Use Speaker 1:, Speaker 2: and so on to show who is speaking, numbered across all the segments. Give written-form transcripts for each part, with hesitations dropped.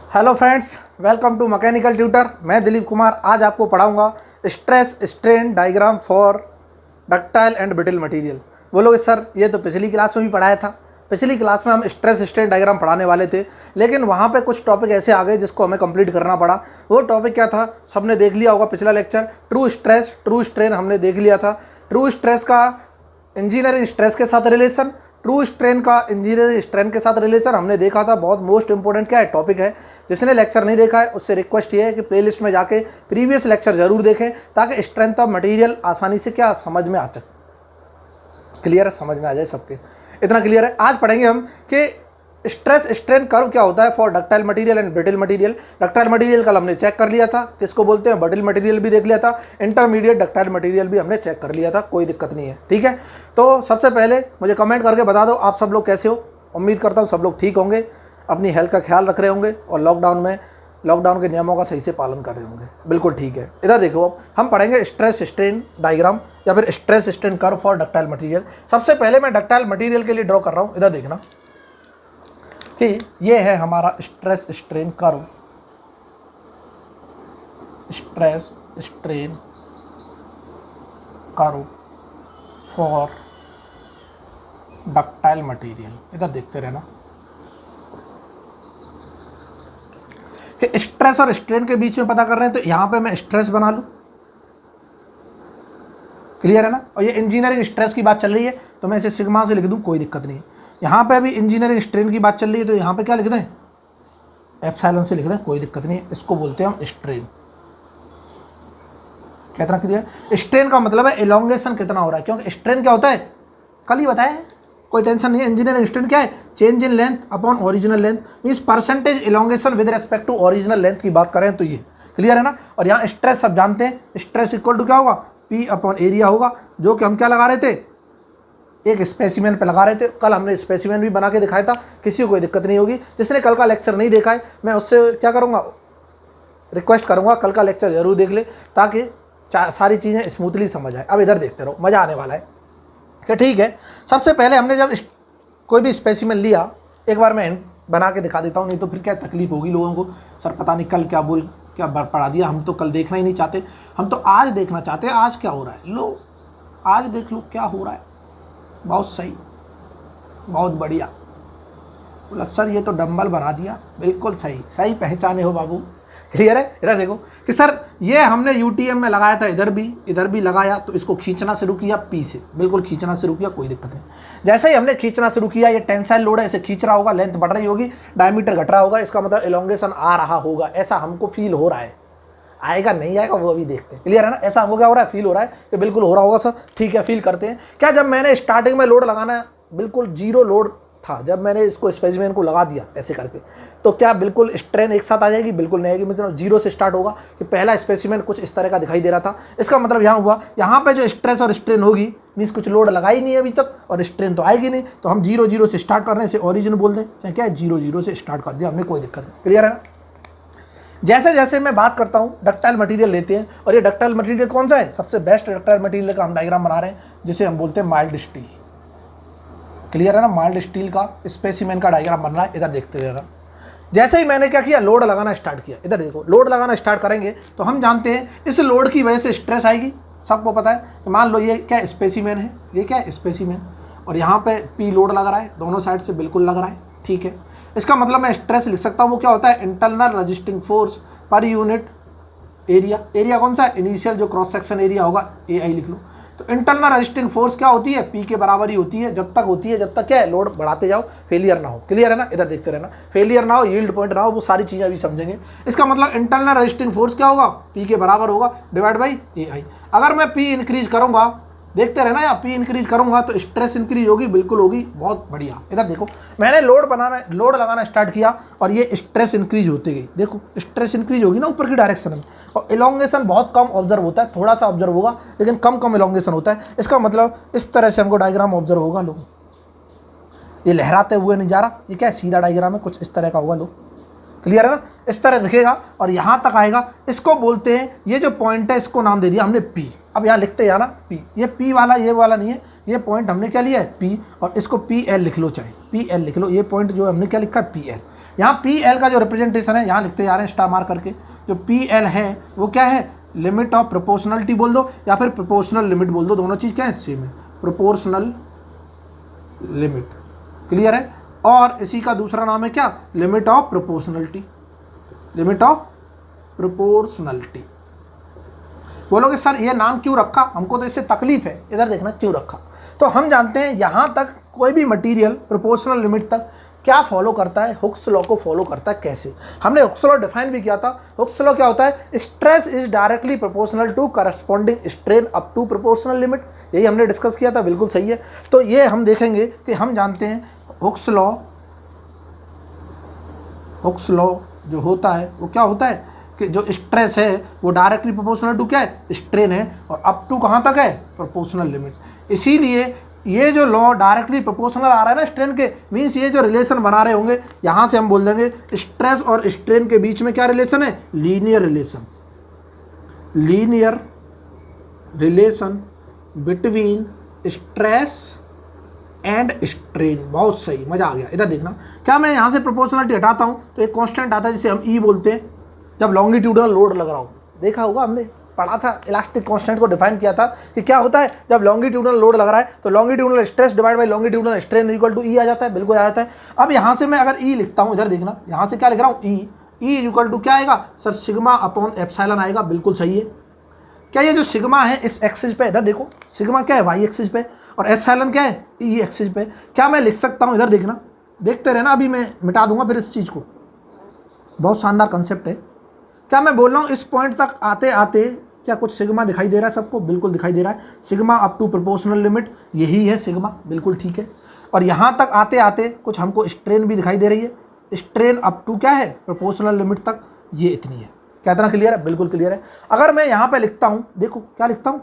Speaker 1: Hello friends, welcome to mechanical tutor. मैं दिलीप कुमार आज आपको पढ़ाऊंगा stress strain diagram for ductile and brittle material. बोलोगे सर ये तो पिछली क्लास में भी पढ़ाया था। पिछली क्लास में हम स्ट्रेस स्ट्रेन डायग्राम पढ़ाने वाले थे, लेकिन वहाँ पे कुछ टॉपिक ऐसे आ गए जिसको हमें कंप्लीट करना पड़ा। वो टॉपिक क्या था सबने देख लिया होगा। पिछला lecture true stress true strain हमने देख लिया था। ट्रू स्ट्रेस का इंजीनियरिंग स्ट्रेस के साथ रिलेशन, ट्रू स्ट्रेन का इंजीनियरिंग स्ट्रेन के साथ रिलेशन हमने देखा था। बहुत मोस्ट इंपॉर्टेंट क्या है टॉपिक है। जिसने लेक्चर नहीं देखा है उससे रिक्वेस्ट ये है कि प्लेलिस्ट में जाके प्रीवियस लेक्चर जरूर देखें, ताकि स्ट्रेंथ ऑफ मटेरियल आसानी से क्या समझ में आ सके। क्लियर है, समझ में आ जाए सबके, इतना क्लियर है। आज पढ़ेंगे हम कि स्ट्रेस स्ट्रेन कर्व क्या होता है for ductile material and brittle material. Ductile material कल हमने चेक कर लिया था, किसको बोलते हैं, ब्रिटल मटेरियल भी देख लिया था। इंटरमीडिएट डक्टाइल मटेरियल भी हमने चेक कर लिया था, कोई दिक्कत नहीं है। ठीक है, तो सबसे पहले मुझे कमेंट करके बता दो आप सब लोग कैसे हो। उम्मीद करता हूँ सब लोग ठीक होंगे, अपनी हेल्थ का ख्याल रख रहे होंगे और लॉकडाउन के नियमों का सही से पालन कर रहे होंगे। बिल्कुल ठीक है। इधर देखो, अब हम पढ़ेंगे स्ट्रेस स्ट्रेन डायग्राम या फिर stress strain curve for ductile material. सबसे पहले मैं डक्टाइल मटेरियल के लिए ड्रॉ कर रहा हूँ। इधर देखना कि ये है हमारा stress strain curve, stress strain curve for ductile material. इधर देखते रहना कि स्ट्रेस और स्ट्रेन के बीच में पता कर रहे हैं, तो यहां पे मैं स्ट्रेस बना लूं। क्लियर है ना। और ये इंजीनियरिंग स्ट्रेस की बात चल रही है तो मैं इसे सिग्मा से लिख दूं, कोई दिक्कत नहीं। यहाँ पे अभी इंजीनियरिंग स्ट्रेन की बात चल रही है तो यहाँ पे क्या लिख दें, एप्सिलॉन से लिख दें, कोई दिक्कत नहीं है। इसको बोलते हैं हम स्ट्रेन। कितना क्लियर। स्ट्रेन का मतलब है एलोंगेशन कितना हो रहा है, क्योंकि स्ट्रेन क्या होता है कल ही बताया है, कोई टेंशन नहीं है। इंजीनियरिंग स्ट्रेन क्या है, change in length upon original length, means percentage elongation with respect to original length की बात करें तो ये क्लियर है ना। और यहाँ स्ट्रेस सब जानते हैं, स्ट्रेस इक्वल टू क्या होगा, पी अपॉन एरिया होगा, जो कि हम क्या लगा रहे थे, एक स्पेसिमेन पे लगा रहे थे। कल हमने स्पेसिमेन भी बना के दिखाया था, किसी को कोई दिक्कत नहीं होगी। जिसने कल का लेक्चर नहीं देखा है मैं उससे क्या करूँगा, रिक्वेस्ट करूँगा कल का लेक्चर जरूर देख ले, ताकि सारी चीज़ें स्मूथली समझ आए। अब इधर देखते रहो, मज़ा आने वाला है कि ठीक है। सबसे पहले हमने जब कोई भी स्पेसिमेन लिया, एक बार मैं बना के दिखा देता हूँ, नहीं तो फिर क्या तकलीफ होगी लोगों को, सर पता नहीं कल क्या पढ़ा दिया। हम तो कल देखना ही नहीं चाहते, हम तो आज देखना चाहते हैं आज क्या हो रहा है। लो आज देख लो क्या हो रहा है। बहुत सही, बहुत बढ़िया। बोला सर ये तो डंबल बना दिया, बिल्कुल सही, सही पहचाने हो बाबू। क्लियर है। इधर देखो कि सर ये हमने यूटीएम में लगाया था, इधर भी लगाया, तो इसको खींचना शुरू किया पी से, बिल्कुल खींचना शुरू किया, कोई दिक्कत नहीं। जैसे ही हमने खींचना शुरू किया, ये टेंसाइल लोड है, इसे खींच रहा होगा, लेंथ बढ़ रही होगी, डायमीटर घट रहा होगा, इसका मतलब एलोंगेशन आ रहा होगा, ऐसा हमको फील हो रहा है। आएगा नहीं आएगा वो अभी देखते हैं। क्लियर है ना। ऐसा हमको क्या हो रहा है, फील हो रहा है कि बिल्कुल हो रहा होगा सर। ठीक है, फील करते हैं। क्या जब मैंने स्टार्टिंग में लोड लगाना बिल्कुल जीरो लोड था, जब मैंने इसको स्पेसिमेन को लगा दिया ऐसे करके, तो क्या बिल्कुल स्ट्रेन एक साथ आ जाएगी, बिल्कुल नहीं आएगी। मतलब जीरो से स्टार्ट होगा कि पहला स्पेसिमेन कुछ इस तरह का दिखाई दे रहा था। इसका मतलब यहाँ हुआ, यहाँ पे जो स्ट्रेस और स्ट्रेन होगी, मीन्स कुछ लोड लगा ही नहीं है अभी तक और स्ट्रेन तो आएगी नहीं, तो हम 0 से स्टार्ट कर रहे हैं, इसे ओरिजिन बोल दें, चाहे क्या है 0 से स्टार्ट कर दिया हमने, कोई दिक्कत नहीं। क्लियर है ना। जैसे जैसे मैं बात करता हूँ, डक्टाइल मटेरियल लेते हैं, और ये डक्टाइल मटेरियल कौन सा है, सबसे बेस्ट डक्टाइल मटेरियल का हम डायग्राम बना रहे हैं, जिसे हम बोलते हैं माइल्ड स्टील। क्लियर है ना। माइल्ड स्टील का स्पेसिमेन का डायग्राम बन रहा है, इधर देखते रहना। जैसे ही मैंने क्या किया, लोड लगाना स्टार्ट किया, इधर देखो, लोड लगाना स्टार्ट करेंगे तो हम जानते हैं इस लोड की वजह से स्ट्रेस आएगी, सबको पता है। तो मान लो ये क्या स्पेसिमेन है, ये क्या है स्पेसिमेन, और यहाँ पे पी लोड लग रहा है, दोनों साइड से बिल्कुल लग रहा है। ठीक है, इसका मतलब मैं स्ट्रेस लिख सकता हूँ, वो क्या होता है, internal resisting force per unit area. Area कौन सा है, इनिशियल जो क्रॉस सेक्शन एरिया होगा, AI लिख लो। तो इंटरनल रजिस्टिंग फोर्स क्या होती है, पी के बराबर ही होती है, जब तक होती है, जब तक क्या है, लोड बढ़ाते जाओ, फेलियर ना हो। क्लियर है ना। इधर देखते रहना, फेलियर ना हो, यील्ड पॉइंट ना हो, वो सारी चीज़ें अभी समझेंगे। इसका मतलब इंटरनल रजिस्टिंग फोर्स क्या होगा, पी के बराबर होगा, डिवाइड बाई AI। अगर मैं पी इंक्रीज करूँगा, देखते रहना, या पी इंक्रीज करूंगा तो स्ट्रेस इंक्रीज होगी, बिल्कुल होगी, बहुत बढ़िया। इधर देखो, मैंने लोड लगाना स्टार्ट किया और ये स्ट्रेस इंक्रीज होती गई। देखो स्ट्रेस इंक्रीज होगी ना ऊपर की डायरेक्शन में, और एलोंगेशन बहुत कम ऑब्जर्व होता है, थोड़ा सा ऑब्जर्व होगा लेकिन कम एलोंगेशन होता है। इसका मतलब इस तरह से हमको डायग्राम ऑब्जर्व होगा। लो ये लहराते हुए नहीं जा रहा, ये क्या है, सीधा डायग्राम है, कुछ इस तरह का होगा। लो क्लियर है ना, इस तरह दिखेगा और यहाँ तक आएगा, इसको बोलते हैं, ये जो पॉइंट है इसको नाम दे दिया हमने पी। अब यहाँ लिखते जाना पी, ये पी वाला ये वाला नहीं है, ये पॉइंट हमने क्या लिया है पी, और इसको पी एल लिख लो, चाहे पी एल लिख लो, ये पॉइंट जो हमने क्या लिखा है पी एल। यहाँ पी एल का जो रिप्रेजेंटेशन है यहाँ लिखते जा रहे हैं स्टार मार्क करके, जो पी एल है वो क्या है, लिमिट ऑफ प्रोपोर्शनलिटी बोल दो या फिर प्रोपोर्शनल लिमिट बोल दो, दोनों चीज़ क्या है सेम है, प्रोपोर्शनल लिमिट। क्लियर है। और इसी का दूसरा नाम है क्या, limit of proportionality, limit of proportionality. बोलोगे सर ये नाम क्यों रखा, हमको तो इससे तकलीफ है, इधर देखना क्यों रखा। तो हम जानते हैं यहाँ तक कोई भी मटेरियल प्रोपोर्शनल लिमिट तक क्या फॉलो करता है, हुक्स लॉ को फॉलो करता है। कैसे, हमने हुक्स लॉ डिफाइन भी किया था। हुक्स लॉ क्या होता है, stress is directly proportional to corresponding strain up to proportional limit, यही हमने डिस्कस किया था, बिल्कुल सही है। तो ये हम देखेंगे कि हम जानते हैं हुक्स लॉ, हुक्स लॉ जो होता है वो क्या होता है कि जो स्ट्रेस है वो डायरेक्टली प्रोपोर्शनल टू क्या है, स्ट्रेन है, और अप टू कहाँ तक है, प्रोपोर्शनल लिमिट। इसीलिए ये जो लॉ डायरेक्टली प्रोपोर्शनल आ रहा है ना स्ट्रेन के, मीन्स ये जो रिलेशन बना रहे होंगे यहाँ से हम बोल देंगे स्ट्रेस और स्ट्रेन के बीच में क्या रिलेशन है, linear relation, linear relation between stress and strain. बहुत सही, मजा आ गया। इधर देखना, क्या मैं यहाँ से प्रोपोर्शनलिटी हटाता हूँ तो एक कांस्टेंट आता है जिसे हम ई बोलते हैं, जब लॉन्गिट्यूडनल लोड लग रहा हो, देखा होगा हमने पढ़ा था, इलास्टिक कांस्टेंट को डिफाइन किया था कि क्या होता है जब लॉन्गिट्यूडनल लोड लग रहा है तो longitudinal stress divide by longitudinal strain equal to E आ जाता है, बिल्कुल आ जाता है। अब यहाँ से मैं अगर ई लिखता हूँ, इधर देखना यहाँ से क्या लिख रहा हूँ, ई इक्वल टू क्या आएगा सर, सिग्मा अपॉन एप्सिलॉन आएगा, बिल्कुल सही है। क्या ये जो सिग्मा है इस एक्सिस पे, इधर देखो सिग्मा क्या है वाई एक्सिस पे, और एप्सिलॉन क्या है ई एक्सिस पे। क्या मैं लिख सकता हूँ, इधर देखना, देखते रहना, अभी मैं मिटा दूंगा फिर इस चीज़ को, बहुत शानदार कंसेप्ट है। क्या मैं बोल रहा हूँ इस पॉइंट तक आते आते क्या कुछ सिग्मा दिखाई दे रहा है सबको, बिल्कुल दिखाई दे रहा है, sigma up to proportional limit यही है सिग्मा, बिल्कुल ठीक है। और यहाँ तक आते आते कुछ हमको स्ट्रेन भी दिखाई दे रही है, स्ट्रेन अप टू क्या है, प्रोपोर्शनल लिमिट तक, ये इतनी है। क्या इतना क्लियर है, बिल्कुल क्लियर है। अगर मैं यहाँ पे लिखता हूँ, देखो क्या लिखता हूँ,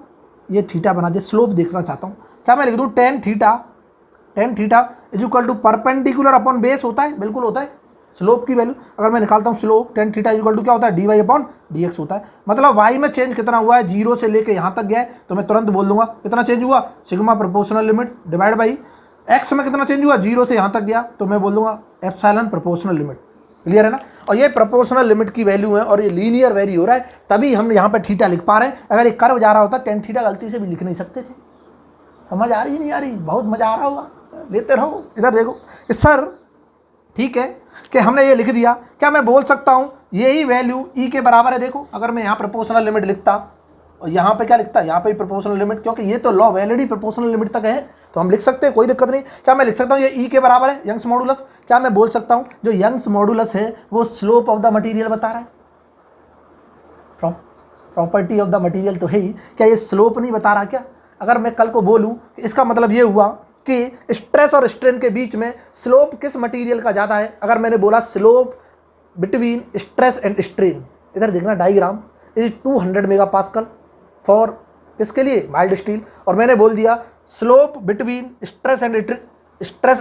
Speaker 1: ये थीटा बना दिया, स्लोप देखना चाहता हूँ, क्या मैं लिख दूँ tan theta is equal to perpendicular upon base, होता है, बिल्कुल होता है। स्लोप की वैल्यू अगर मैं निकालता हूँ, slope tan theta equal to क्या होता है, D Y upon D X होता है। मतलब वाई में चेंज कितना हुआ है, जीरो से लेके यहाँ तक गया है, तो मैं तुरंत बोल दूंगा कितना चेंज हुआ, sigma proportional limit divide by x में कितना चेंज हुआ, जीरो से यहाँ तक गया, तो मैं बोल दूंगा एप्सिलॉन प्रोपोर्शनल लिमिट। क्लियर है ना। और ये प्रोपोर्शनल लिमिट की वैल्यू है और ये लीनियर वेरी हो रहा है, तभी हम यहाँ पे थीटा लिख पा रहे हैं। अगर एक कर्व जा रहा होता टेन थीटा गलती से भी लिख नहीं सकते थे। समझ आ रही नहीं आ रही, बहुत मजा आ रहा होगा, लेते रहो। इधर देखो सर, ठीक है कि हमने ये लिख दिया, क्या मैं बोल सकता हूँ यही वैल्यू ई के बराबर है। देखो अगर मैं यहाँ प्रोपोर्शनल लिमिट लिखता और यहाँ पे क्या लिखता, यहाँ पे प्रोपोर्शनल लिमिट, क्योंकि ये तो लॉ वैलिडी प्रोपोर्शनल लिमिट तक है तो हम लिख सकते हैं, कोई दिक्कत नहीं। क्या मैं लिख सकता हूँ ये ई के बराबर है यंग्स मॉडुलस। क्या मैं बोल सकता हूँ जो यंग्स मॉडुलस है वो स्लोप ऑफ द मटेरियल बता रहा है, प्रॉपर्टी ऑफ द मटेरियल तो है ही, क्या ये स्लोप नहीं बता रहा क्या। अगर मैं कल को बोलूँ इसका मतलब ये हुआ कि स्ट्रेस और स्ट्रेन के बीच में स्लोप किस मटेरियल का ज़्यादा है। अगर मैंने बोला slope between stress and strain, इधर देखना डायग्राम, इज 200 मेगापास्कल फॉर किसके लिए, माइल्ड स्टील। और मैंने बोल दिया slope between stress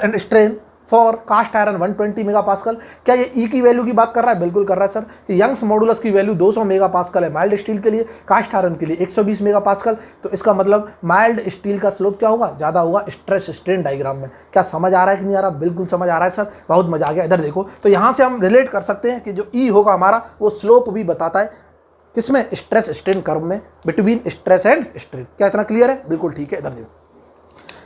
Speaker 1: and strain for cast iron 120 megapascal. क्या ये ई की वैल्यू की बात कर रहा है, बिल्कुल कर रहा है सर। कि यंग्स मॉडुलस की वैल्यू 200 मेगापास्कल है माइल्ड स्टील के लिए, कास्ट आयरन के लिए 120 मेगापास्कल। तो इसका मतलब माइल्ड स्टील का स्लोप क्या होगा, ज़्यादा होगा स्ट्रेस स्ट्रेन डायग्राम में। क्या समझ आ रहा है कि नहीं आ रहा, बिल्कुल समझ आ रहा है सर, बहुत मजा आ गया। इधर देखो तो यहाँ से हम रिलेट कर सकते हैं कि जो ई होगा हमारा वो स्लोप भी बताता है किसमें, स्ट्रेस स्ट्रेन कर्व में, बिटवीन स्ट्रेस एंड स्ट्रेन। क्या इतना क्लियर है, बिल्कुल ठीक है। इधर देखो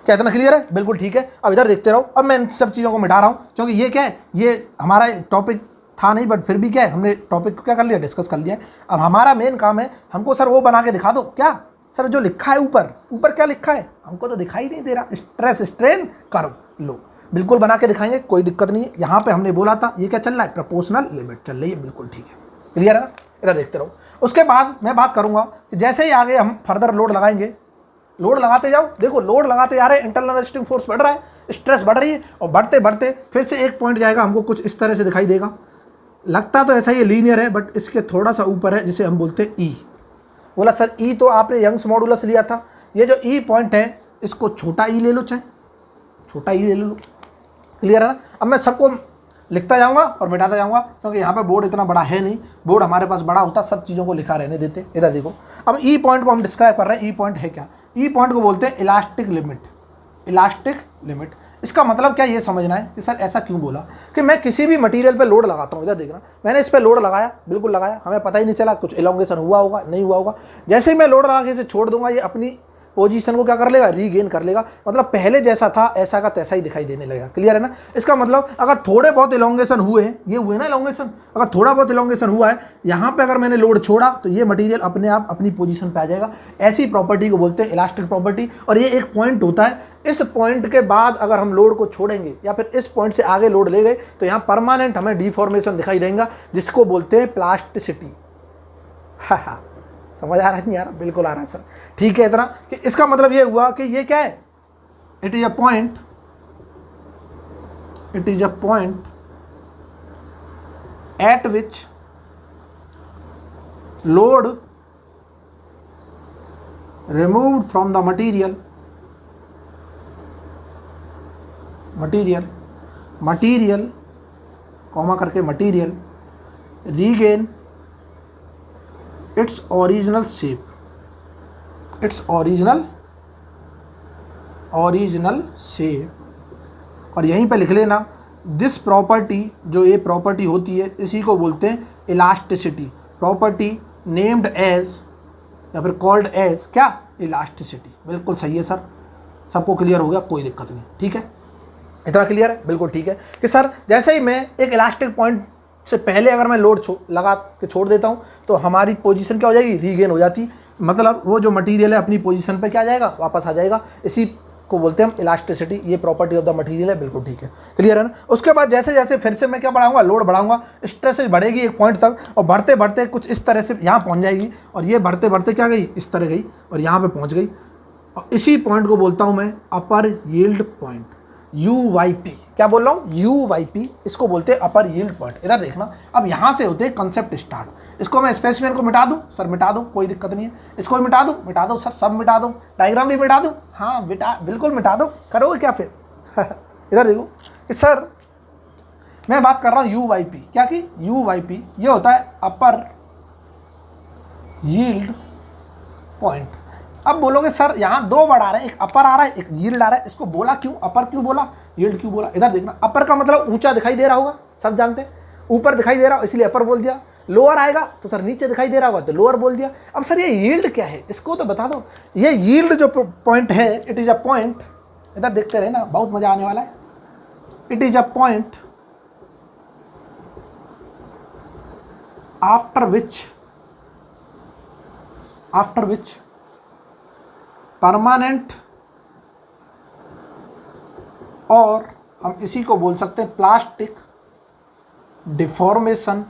Speaker 1: क्या इतना क्लियर है, बिल्कुल ठीक है। अब इधर देखते रहो। अब मैं इन सब चीज़ों को मिटा रहा हूँ क्योंकि ये क्या है, ये हमारा टॉपिक था नहीं, बट फिर भी क्या है हमने टॉपिक को क्या कर लिया, डिस्कस कर लिया है। अब हमारा मेन काम है, हमको सर वो बना के दिखा दो, क्या सर जो लिखा है ऊपर क्या लिखा है, हमको तो दिखाई नहीं दे रहा, स्ट्रेस स्ट्रेन कर्व। लो बिल्कुल बना के दिखाएंगे, कोई दिक्कत नहीं है। यहाँ पे हमने बोला था ये क्या चल रहा है, प्रोपोर्शनल लिमिट चल रही है, बिल्कुल ठीक है, क्लियर है ना। इधर देखते रहो। उसके बाद मैं बात करूँगा कि जैसे ही आगे हम फर्दर लोड लगाएंगे, लोड लगाते जाओ, देखो लोड लगाते जा रहे हैं, इंटरनल रेजिस्टिंग फोर्स बढ़ रहा है, स्ट्रेस बढ़ रही है, और बढ़ते बढ़ते फिर से एक पॉइंट जाएगा, हमको कुछ इस तरह से दिखाई देगा। लगता तो ऐसा ही लीनियर है, बट इसके थोड़ा सा ऊपर है, जिसे हम बोलते हैं ई। बोला सर ई तो आपने यंग्स मॉडुलस लिया था, ये जो ई पॉइंट है इसको छोटा ई ले लो, चाहे छोटा ई ले लो, क्लियर है ना। अब मैं सबको लिखता जाऊंगा और मिटाता जाऊंगा, क्योंकि यहाँ पे बोर्ड इतना बड़ा है नहीं, बोर्ड हमारे पास बड़ा होता सब चीज़ों को लिखा रहने देते। इधर देखो, अब ई पॉइंट को हम डिस्क्राइब कर रहे हैं। ई पॉइंट है क्या? ई पॉइंट को बोलते हैं इलास्टिक लिमिट। इलास्टिक लिमिट इसका मतलब क्या, ये समझना है कि सर ऐसा क्यों बोला कि मैं किसी भी मटेरियल पे लोड लगाता हूँ। इधर देखना, मैंने इस पे लोड लगाया, बिल्कुल लगाया, हमें पता ही नहीं चला कुछ इलोंगेशन हुआ होगा नहीं हुआ होगा। जैसे ही मैं लोड लगा के इसे छोड़ दूंगा, ये अपनी पोजीशन को क्या कर लेगा, रीगेन कर लेगा। मतलब पहले जैसा था ऐसा का तैसा ही दिखाई देने लगेगा। क्लियर है ना? इसका मतलब अगर थोड़े बहुत इलोंगेशन हुए हैं, ये हुए ना इलोंगेशन, अगर थोड़ा बहुत इलोंगेशन हुआ है यहाँ पे, अगर मैंने लोड छोड़ा तो ये मटेरियल अपने आप अपनी पोजीशन पे आ जाएगा। ऐसी प्रॉपर्टी को बोलते हैं इलास्टिक प्रॉपर्टी। और ये एक पॉइंट होता है, इस पॉइंट के बाद अगर हम लोड को छोड़ेंगे या फिर इस पॉइंट से आगे लोड ले गए तो यहाँ परमानेंट हमें डिफॉर्मेशन दिखाई देगा, जिसको बोलते हैं प्लास्टिसिटी। हाँ, समझ आ रहा है नहीं यार? बिल्कुल आ रहा है सर। ठीक है, इतना कि इसका मतलब ये हुआ कि ये क्या है, it is a point, it is a point at which load removed from the material, material comma करके material regain its original shape, its original shape. और यहीं पे लिख लेना दिस प्रॉपर्टी, जो ये प्रॉपर्टी होती है इसी को बोलते हैं इलास्टिसिटी। प्रॉपर्टी नेम्ड एज या फिर कॉल्ड एज क्या, इलास्टिसिटी। बिल्कुल सही है सर, सबको क्लियर हो गया, कोई दिक्कत नहीं। ठीक है, इतना क्लियर है? बिल्कुल ठीक है कि सर जैसे ही मैं एक इलास्टिक पॉइंट से पहले अगर मैं लोड लगा के छोड़ देता हूँ तो हमारी पोजीशन क्या हो जाएगी, रीगेन हो जाती। मतलब वो जो मटेरियल है अपनी पोजीशन पे क्या आ जाएगा, वापस आ जाएगा। इसी को बोलते हैं हम इलास्टिसिटी। ये प्रॉपर्टी ऑफ द मटेरियल है। बिल्कुल ठीक है, क्लियर है ना? उसके बाद जैसे जैसे फिर से मैं क्या बढ़ाऊंगा, लोड बढ़ाऊंगा, स्ट्रेस बढ़ेगी एक पॉइंट तक, और बढ़ते बढ़ते कुछ इस तरह से यहाँ पहुँच जाएगी, और ये बढ़ते बढ़ते क्या गई, इस तरह गई और यहाँ पर पहुँच गई। और इसी पॉइंट को बोलता हूँ मैं अपर यील्ड पॉइंट, UYP। क्या बोल रहा हूँ, UYP, इसको बोलते हैं अपर यील्ड पॉइंट। इधर देखना, अब यहाँ से होते हैं कंसेप्ट स्टार्ट। इसको मैं स्पेसिफियर को मिटा दूँ सर, मिटा दूँ, कोई दिक्कत नहीं है। इसको भी मिटा दूँ सर, सब मिटा दूँ, डायग्राम भी मिटा दूँ, हाँ बिल्कुल मिटा दो, करोगे क्या फिर? इधर देखो कि सर मैं बात कर रहा हूँ UYP, क्या कि UYP ये होता है अपर यील्ड पॉइंट। अब बोलोगे सर यहाँ दो वर्ड आ रहे हैं, एक अपर आ रहा है एक यील्ड आ रहा है, इसको बोला क्यों, अपर क्यों बोला, यील्ड क्यों बोला? इधर देखना, अपर का मतलब ऊंचा दिखाई दे रहा होगा, सब जानते हैं, ऊपर दिखाई दे रहा हो इसलिए अपर बोल दिया। लोअर आएगा तो सर नीचे दिखाई दे रहा होगा तो लोअर बोल दिया। अब सर ये यील्ड क्या है, इसको तो बता दो। ये यील्ड जो पॉइंट है, इट इज अ पॉइंट, इधर देखते रहे ना, बहुत मजा आने वाला है। It is a point after which permanent, और हम इसी को बोल सकते हैं plastic deformation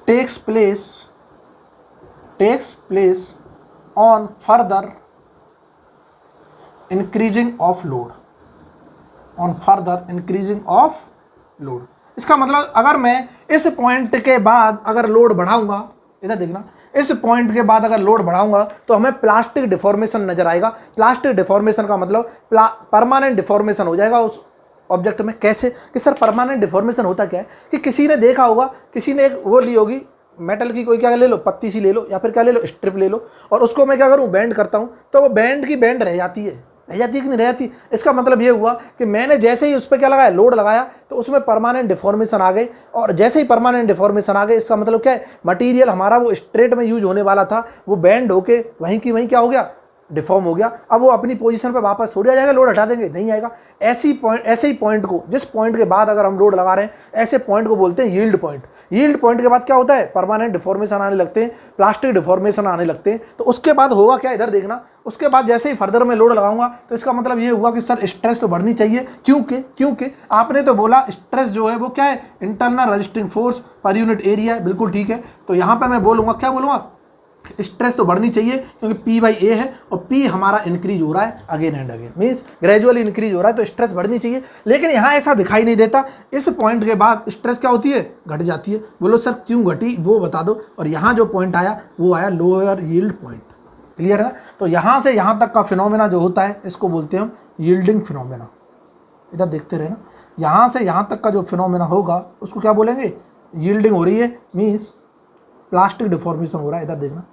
Speaker 1: takes place on further increasing of load, इसका मतलब अगर मैं इस पॉइंट के बाद अगर लोड बढ़ाऊंगा, इधर देखना, इस पॉइंट के बाद अगर लोड बढ़ाऊंगा तो हमें प्लास्टिक डिफॉर्मेशन नजर आएगा। प्लास्टिक डिफॉर्मेशन का मतलब परमानेंट डिफॉर्मेशन हो जाएगा उस ऑब्जेक्ट में। कैसे कि सर परमानेंट डिफॉर्मेशन होता क्या है कि किसी ने देखा होगा, किसी ने एक वो ली होगी मेटल की, कोई क्या ले लो, पत्ती सी ले लो या फिर क्या ले लो, स्ट्रिप ले लो, और उसको मैं क्या करूँ, बेंड करता हूँ, तो वो बेंड की बेंड रह जाती है कि नहीं रह जाती। इसका मतलब ये हुआ कि मैंने जैसे ही उस पर क्या लगाया, लोड लगाया, तो उसमें परमानेंट डिफॉर्मेशन आ गई। और जैसे ही परमानेंट डिफॉर्मेशन आ गई, इसका मतलब क्या है, मटेरियल हमारा वो स्ट्रेट में यूज होने वाला था, वो बेंड होके वहीं की वहीं क्या हो गया, डिफॉर्म हो गया। अब वो अपनी पोजीशन पे वापस थोड़ी आ जाएगा, लोड हटा देंगे, नहीं आएगा। ऐसे ही पॉइंट को, जिस पॉइंट के बाद अगर हम लोड लगा रहे हैं, ऐसे पॉइंट को बोलते हैं यील्ड पॉइंट। यील्ड पॉइंट के बाद क्या होता है, परमानेंट डिफॉर्मेशन आने लगते हैं, प्लास्टिक डिफॉर्मेशन आने लगते हैं। तो उसके बाद होगा क्या, इधर देखना, उसके बाद जैसे ही फर्दर में लोड लगाऊंगा तो इसका मतलब ये हुआ कि सर स्ट्रेस तो बढ़नी चाहिए। क्योंकि आपने तो बोला स्ट्रेस जो है वो क्या है, internal resisting force per unit area है। बिल्कुल ठीक है, तो यहाँ पे मैं बोलूँगा, क्या बोलूँगा, स्ट्रेस तो बढ़नी चाहिए, क्योंकि P/A है और P हमारा इंक्रीज हो रहा है again and again, means gradually increase हो रहा है, तो स्ट्रेस बढ़नी चाहिए। लेकिन यहाँ ऐसा दिखाई नहीं देता, इस पॉइंट के बाद स्ट्रेस क्या होती है, घट जाती है। बोलो सर क्यों घटी, वो बता दो। और यहाँ जो पॉइंट आया वो आया लोअर यील्ड पॉइंट। क्लियर है ना? तो यहाँ से यहाँ तक का फिनोमेना जो होता है, इसको बोलते हैं हम यील्डिंग फिनोमेना। इधर देखते रहे ना, यहाँ से यहाँ तक का जो फिनोमेना होगा उसको क्या बोलेंगे, यील्डिंग हो रही है, मीन्स प्लास्टिक डिफॉर्मेशन हो रहा है। इधर देखना,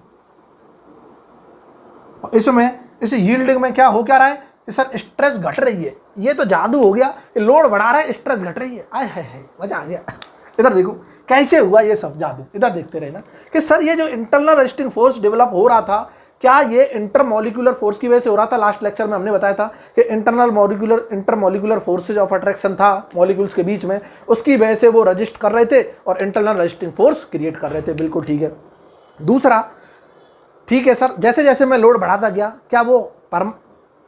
Speaker 1: इसमें इस यील्डिंग में क्या हो क्या रहा है कि सर स्ट्रेस घट रही है। ये तो जादू हो गया, लोड बढ़ा रहा है, स्ट्रेस घट रही है, आय हाय मजा आ गया। इधर देखो कैसे हुआ ये सब जादू, इधर देखते रहे ना कि सर ये जो इंटरनल रेजिस्टिंग फोर्स डेवलप हो रहा था, क्या ये इंटरमोलिकुलर फोर्स की वजह से हो रहा था। लास्ट लेक्चर में हमने बताया था कि इंटरमोलिकुलर फोर्सेज ऑफ अट्रैक्शन था मॉलिक्यूल्स के बीच में, उसकी वजह से वो रजिस्ट कर रहे थे और इंटरनल रेजिस्टिंग फोर्स क्रिएट कर रहे थे। बिल्कुल ठीक है। दूसरा, ठीक है सर, जैसे जैसे मैं लोड बढ़ाता गया, क्या वो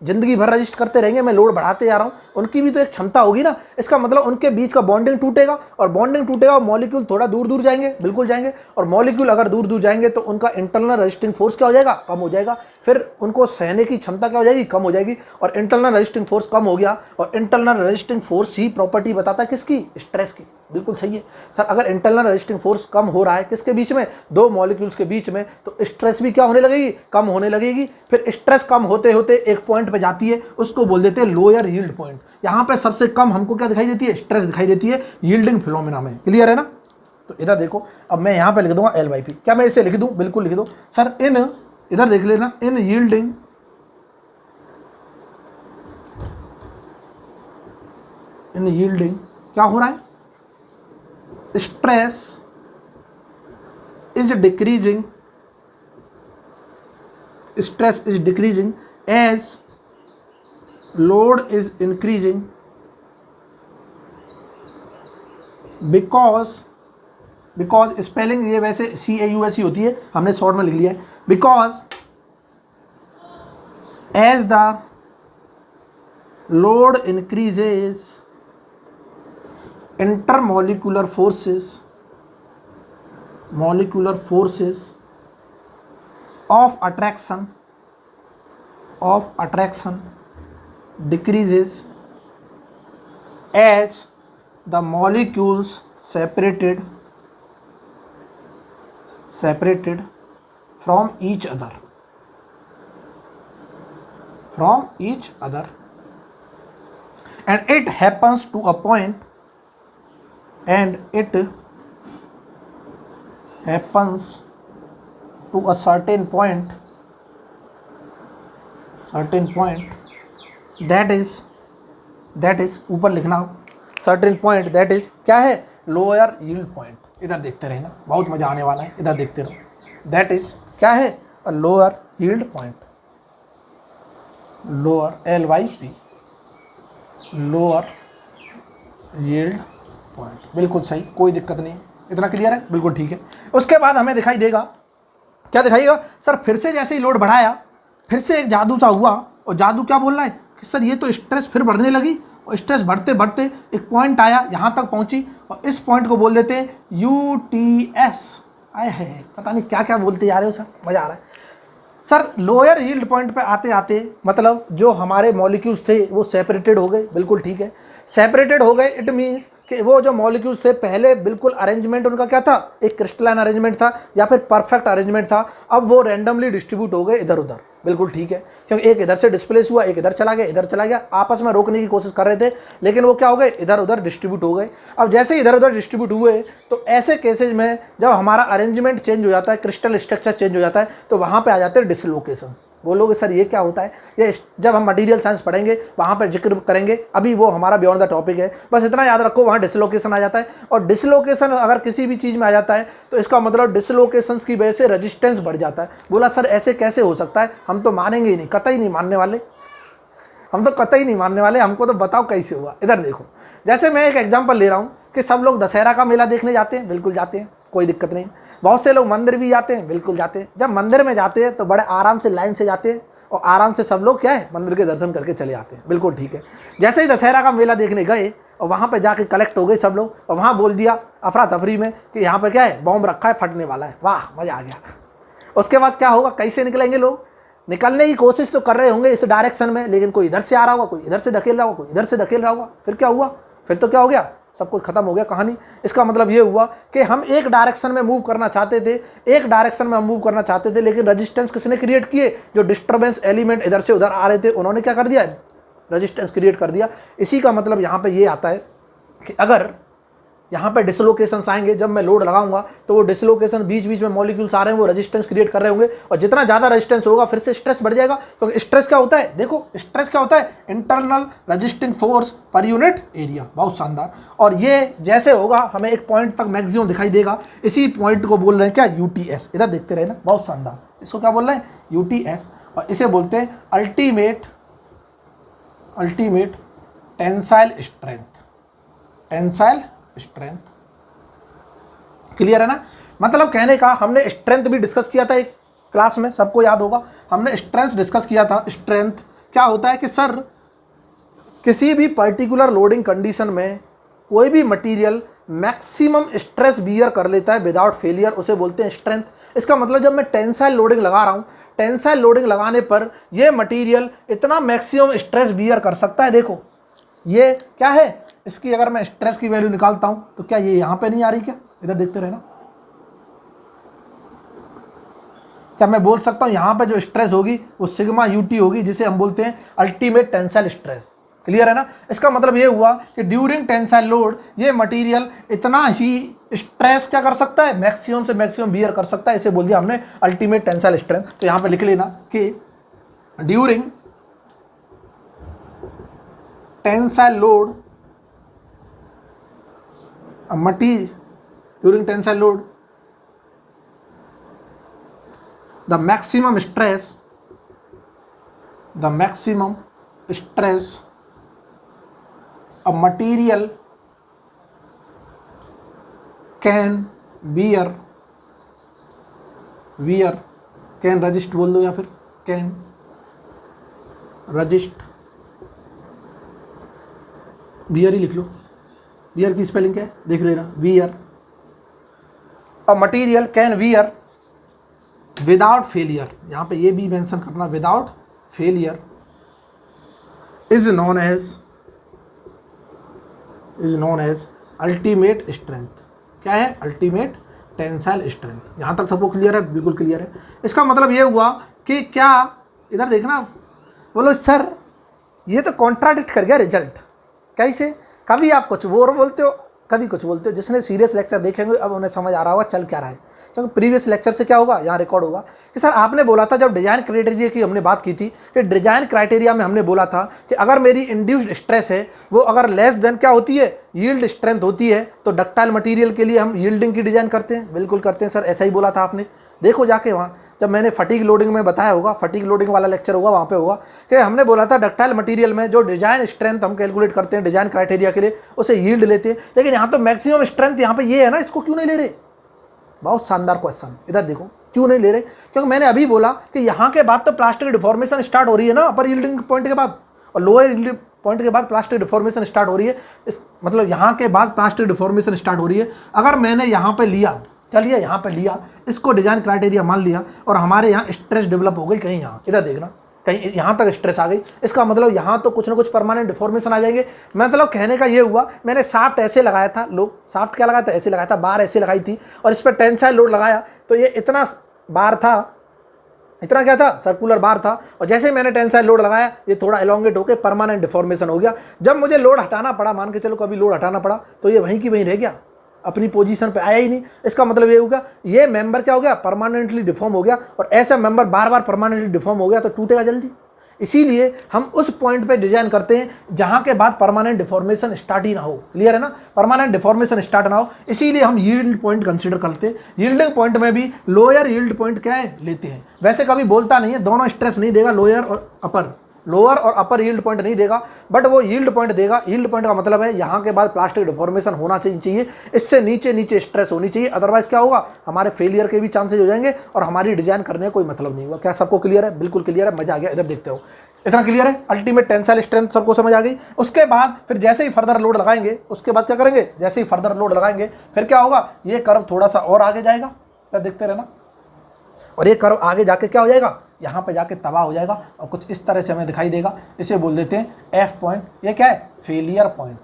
Speaker 1: जिंदगी भर रजिस्ट करते रहेंगे, मैं लोड बढ़ाते जा रहा हूँ, उनकी भी तो एक क्षमता होगी ना। इसका मतलब उनके बीच का बॉन्डिंग टूटेगा, और बॉन्डिंग टूटेगा और मॉलिक्यूल थोड़ा दूर दूर जाएंगे, बिल्कुल जाएंगे, और मॉलिक्यूल अगर दूर दूर जाएंगे तो उनका इंटरनल रेजिस्टिंग फोर्स क्या हो जाएगा, कम हो जाएगा। फिर उनको सहने की क्षमता क्या हो जाएगी, कम हो जाएगी, और इंटरनल रेजिस्टिंग फोर्स कम हो गया, और इंटरनल रेजिस्टिंग फोर्स ही प्रॉपर्टी बताता है किसकी, स्ट्रेस की। बिल्कुल सही है सर, अगर इंटरनल रेजिस्टिंग फोर्स कम हो रहा है किसके बीच में, दो मॉलिक्यूल्स के बीच में, तो स्ट्रेस भी क्या होने लगेगी, कम होने लगेगी। फिर स्ट्रेस कम होते होते एक पॉइंट पे जाती है, उसको बोल देते हैं लोअर यील्ड पॉइंट। यहाँ पे सबसे कम हमको क्या दिखाई देती है, स्ट्रेस दिखाई देती है यील्डिंग फिनोमेना में। क्लियर है ना। तो इधर देखो, अब मैं यहाँ पे लिख दूंगा L/P। क्या मैं इसे लिख दूँ, बिल्कुल लिख दो सर। इधर देख लेना, इन यील्डिंग क्या हो रहा है, stress is decreasing as load is increasing, because spelling ये वैसे CAUS ही होती है, हमने शॉर्ट में लिख लिया है। Because as the load increases intermolecular forces of attraction decreases as the molecules separated from each other and it happens to a point certain point that is ऊपर लिखना, certain point that is क्या है, lower yield point। इधर देखते रहना, बहुत मजा आने वाला है, इधर देखते रहो। that is क्या है, lower yield point, lower L/P, lower yield point. बिल्कुल सही, कोई दिक्कत नहीं, इतना क्लियर है, बिल्कुल ठीक है। उसके बाद हमें दिखाई देगा, क्या दिखाइएगा सर, फिर से जैसे ही लोड बढ़ाया, फिर से एक जादू सा हुआ, और जादू क्या बोल रहा है कि सर ये तो स्ट्रेस फिर बढ़ने लगी, और स्ट्रेस बढ़ते बढ़ते एक पॉइंट आया, यहाँ तक पहुँची, और इस पॉइंट को बोल देते हैं UTS। आए है, पता नहीं क्या क्या बोलते जा रहे हो सर, मज़ा आ रहा है सर। लोअर यील्ड पॉइंट पे आते आते मतलब जो हमारे मॉलिक्यूल्स थे वो सेपरेटेड हो गए, बिल्कुल ठीक है, सेपरेटेड हो गए। इट मीन्स कि वो जो मॉलिक्यूल्स थे पहले बिल्कुल अरेंजमेंट उनका क्या था, एक क्रिस्टलाइन अरेंजमेंट था या फिर परफेक्ट अरेंजमेंट था, अब वो रैंडमली डिस्ट्रीब्यूट हो गए इधर उधर। बिल्कुल ठीक है, क्योंकि एक इधर से डिस्प्लेस हुआ, एक इधर चला गया, आपस में रोकने की कोशिश कर रहे थे, लेकिन वो क्या हो गए, इधर उधर डिस्ट्रीब्यूट हो गए। अब जैसे ही इधर उधर डिस्ट्रीब्यूट हुए, तो ऐसे केसेज में जब हमारा अरेंजमेंट चेंज हो जाता है, क्रिस्टल स्ट्रक्चर चेंज हो जाता है, तो वहाँ पे आ जाते हैं डिसलोकेशंस। बोलोगे सर ये क्या होता है, ये जब हम मटेरियल साइंस पढ़ेंगे वहाँ पर जिक्र करेंगे, अभी वो हमारा बियॉन्ड द टॉपिक है। बस इतना याद रखो, वहाँ डिसलोकेशन आ जाता है, और डिसलोकेशन अगर किसी भी चीज़ में आ जाता है तो इसका मतलब डिसलोकेशंस की वजह से रेजिस्टेंस बढ़ जाता है। बोला सर ऐसे कैसे हो सकता है, हम तो मानेंगे ही नहीं, कतई नहीं मानने वाले, हमको तो बताओ कैसे हुआ। इधर देखो, जैसे मैं एक एग्जांपल ले रहा हूँ कि सब लोग दशहरा का मेला देखने जाते हैं, बिल्कुल जाते हैं, कोई दिक्कत नहीं। बहुत से लोग मंदिर भी जाते हैं, बिल्कुल जाते हैं। जब मंदिर में जाते हैं तो बड़े आराम से लाइन से जाते हैं, और आराम से सब लोग क्या है, मंदिर के दर्शन करके चले आते हैं, बिल्कुल ठीक है। जैसे ही दशहरा का मेला देखने गए और वहाँ पे जाके कलेक्ट हो गए सब लोग, और वहाँ बोल दिया अफरा तफरी में कि यहाँ पे क्या है, बॉम्ब रखा है, फटने वाला है, वाह मज़ा आ गया। उसके बाद क्या होगा, कैसे निकलेंगे लोग, निकलने की कोशिश तो कर रहे होंगे इस डायरेक्शन में, लेकिन कोई इधर से आ रहा होगा, कोई इधर से धकेल रहा होगा, कोई इधर से धकेल रहा होगा। फिर क्या हुआ, फिर तो क्या हो गया, सब कुछ खत्म हो गया कहानी। इसका मतलब ये हुआ कि हम एक डायरेक्शन में मूव करना चाहते थे, लेकिन रेजिस्टेंस किसने क्रिएट किए, जो डिस्टर्बेंस एलिमेंट इधर से उधर आ रहे थे, उन्होंने क्या कर दिया, रेजिस्टेंस क्रिएट कर दिया। इसी का मतलब यहाँ पे ये आता है कि अगर यहाँ पे डिसलोकेशंस आएंगे, जब मैं लोड लगाऊंगा तो वो डिसलोकेशन बीच बीच में मॉलिक्यूल्स आ रहे हैं, वो रेजिस्टेंस क्रिएट कर रहे होंगे, और जितना ज़्यादा रेजिस्टेंस होगा फिर से स्ट्रेस बढ़ जाएगा। क्योंकि स्ट्रेस क्या होता है, देखो स्ट्रेस क्या होता है, internal resisting force per unit area. बहुत शानदार। और ये जैसे होगा हमें एक पॉइंट तक मैक्सिमम दिखाई देगा, इसी पॉइंट को बोल रहे हैं क्या, यूटीएस। इधर देखते रहे ना, बहुत शानदार। इसको क्या बोल रहे हैं, यूटीएस, और इसे बोलते हैं अल्टीमेट टेंसाइल स्ट्रेंथ। क्लियर है ना। मतलब कहने का, हमने स्ट्रेंथ भी डिस्कस किया था एक क्लास में, सबको याद होगा, हमने स्ट्रेंथ डिस्कस किया था। स्ट्रेंथ क्या होता है कि सर किसी भी पर्टिकुलर लोडिंग कंडीशन में कोई भी मटेरियल मैक्सिमम स्ट्रेस बियर कर लेता है विदाउट फेलियर, उसे बोलते हैं स्ट्रेंथ। इसका मतलब जब मैं टेंसाइल लोडिंग लगा रहा हूँ, टेंसाइल लोडिंग लगाने पर यह मटेरियल इतना मैक्सिमम स्ट्रेस बियर कर सकता है। देखो ये क्या है, इसकी अगर मैं स्ट्रेस की वैल्यू निकालता हूं तो क्या ये यहां पे नहीं आ रही, क्या इधर देखते रहना, क्या मैं बोल सकता हूं यहां पे जो स्ट्रेस होगी वो सिग्मा यूटी होगी, जिसे हम बोलते हैं अल्टीमेट टेंसाइल स्ट्रेस। क्लियर है ना। इसका मतलब ये हुआ कि ड्यूरिंग टेंसाइल लोड ये मटेरियल इतना ही स्ट्रेस क्या कर सकता है, मैक्सिमम से मैक्सिमम बियर कर सकता है, इसे बोल दिया हमने अल्टीमेट टेंसाइल स्ट्रेंथ। तो यहां पे लिख लेना कि during tensile load during tensile load the maximum stress a material can bear can resist बोल दो, या फिर can resist, bear ही लिख लो, वियर की स्पेलिंग क्या है देख लेना, wear. A material can wear without failure, यहाँ पे ये भी मेंशन करना, without failure is known as ultimate strength. क्या है, अल्टीमेट टेंसाइल स्ट्रेंथ। यहाँ तक सबको क्लियर है, बिल्कुल क्लियर है। इसका मतलब ये हुआ कि क्या, इधर देखना, बोलो सर ये तो कॉन्ट्राडिक्ट कर गया रिजल्ट। कैसे, कभी आप कुछ वो बोलते हो, कभी कुछ बोलते हो। जिसने सीरियस लेक्चर देखे होंगे अब उन्हें समझ आ रहा होगा चल क्या रहा है, क्योंकि प्रीवियस लेक्चर से क्या होगा, यहाँ रिकॉर्ड होगा कि सर आपने बोला था, जब डिजाइन क्राइटेरिया की हमने बात की थी, कि डिजाइन क्राइटेरिया में हमने बोला था कि अगर मेरी इंड्यूस्ड स्ट्रेस है वो अगर लेस देन क्या होती है, यील्ड स्ट्रेंथ होती है, तो डक्टाइल मटेरियल के लिए हम यील्डिंग की डिजाइन करते हैं। बिल्कुल करते हैं सर, ऐसा ही बोला था आपने। देखो जाके वहाँ जब मैंने फटीग लोडिंग में बताया होगा, फटीग लोडिंग वाला लेक्चर होगा, वहाँ पे होगा कि हमने बोला था डक्टाइल मटेरियल में जो डिजाइन स्ट्रेंथ हम कैलकुलेट करते हैं डिजाइन क्राइटेरिया के लिए, उसे यील्ड लेते हैं। लेकिन यहाँ तो मैक्सिमम स्ट्रेंथ यहाँ पे ये है ना, इसको क्यों नहीं ले रहे। बहुत शानदार क्वेश्चन, इधर देखो क्यों नहीं ले रहे, क्योंकि मैंने अभी बोला कि यहाँ के बाद तो प्लास्टिक डिफॉर्मेशन स्टार्ट हो रही है ना, अपर यील्डिंग पॉइंट के बाद, और लोअर यील्डिंग पॉइंट के बाद प्लास्टिक डिफॉर्मेशन स्टार्ट हो रही है। मतलब यहाँ के बाद प्लास्टिक डिफॉर्मेशन स्टार्ट हो रही है। अगर मैंने यहाँ पे लिया, क्या लिया, यहाँ पे लिया, इसको डिजाइन क्राइटेरिया मान लिया, और हमारे यहाँ स्ट्रेस डेवलप हो गई कहीं यहाँ, इधर देखना कहीं यहाँ तक स्ट्रेस आ गई, इसका मतलब यहाँ तो कुछ ना कुछ परमानेंट डिफॉर्मेशन आ जाएंगे। मतलब कहने का ये हुआ, मैंने साफ्ट ऐसे लगाया था, लोग साफ्ट क्या लगाया था, ऐसे लगाया था, बार ऐसे लगाई थी, और इस पर टेंसाइल लोड लगाया तो ये इतना बार था, इतना क्या था, सर्कुलर बार था, और जैसे ही मैंने टेंसाइल लोड लगाया ये थोड़ा एलोंगेट होकर परमानेंट डिफॉर्मेशन हो गया। जब मुझे लोड हटाना पड़ा, मान के चलो कभी लोड हटाना पड़ा, तो ये वहीं की वहीं रह गया, अपनी पोजीशन पे आया ही नहीं। इसका मतलब ये होगा, ये मेंबर क्या हो गया, परमानेंटली डिफॉर्म हो गया, और ऐसा मेंबर बार बार परमानेंटली डिफॉर्म हो गया तो टूटेगा जल्दी। इसीलिए हम उस पॉइंट पे डिजाइन करते हैं जहां के बाद परमानेंट डिफॉर्मेशन स्टार्ट ही ना हो। क्लियर है ना, परमानेंट डिफॉर्मेशन स्टार्ट ना हो, इसीलिए हम यील्ड पॉइंट कंसीडर करते हैं। यील्डिंग पॉइंट में भी लोअर यील्ड पॉइंट क्या है, लेते हैं। वैसे कभी बोलता नहीं है, दोनों स्ट्रेस नहीं देगा, लोअर और अपर, लोअर और अपर यील्ड पॉइंट नहीं देगा, बट वो यील्ड पॉइंट देगा। यील्ड पॉइंट का मतलब है यहाँ के बाद प्लास्टिक डिफॉर्मेशन होना चाहिए, इससे नीचे नीचे स्ट्रेस होनी चाहिए, अदरवाइज क्या होगा, हमारे फेलियर के भी चांसेस हो जाएंगे और हमारी डिजाइन करने का कोई मतलब नहीं होगा। क्या सबको क्लियर है, बिल्कुल क्लियर है, मजा आ गया। इधर देखते हो, इतना क्लियर है, अल्टीमेट टेंसाइल स्ट्रेंथ सबको समझ आ गई। उसके बाद फिर जैसे ही फर्दर लोड लगाएंगे, उसके बाद क्या करेंगे, जैसे ही फर्दर लोड लगाएंगे फिर क्या होगा, ये कर्व थोड़ा सा और आगे जाएगा, क्या देखते रहना, और ये कर्व आगे जाके क्या हो जाएगा, यहाँ पे जाके तबाह हो जाएगा, और कुछ इस तरह से हमें दिखाई देगा। इसे बोल देते हैं एफ पॉइंट। ये क्या है, फेलियर पॉइंट।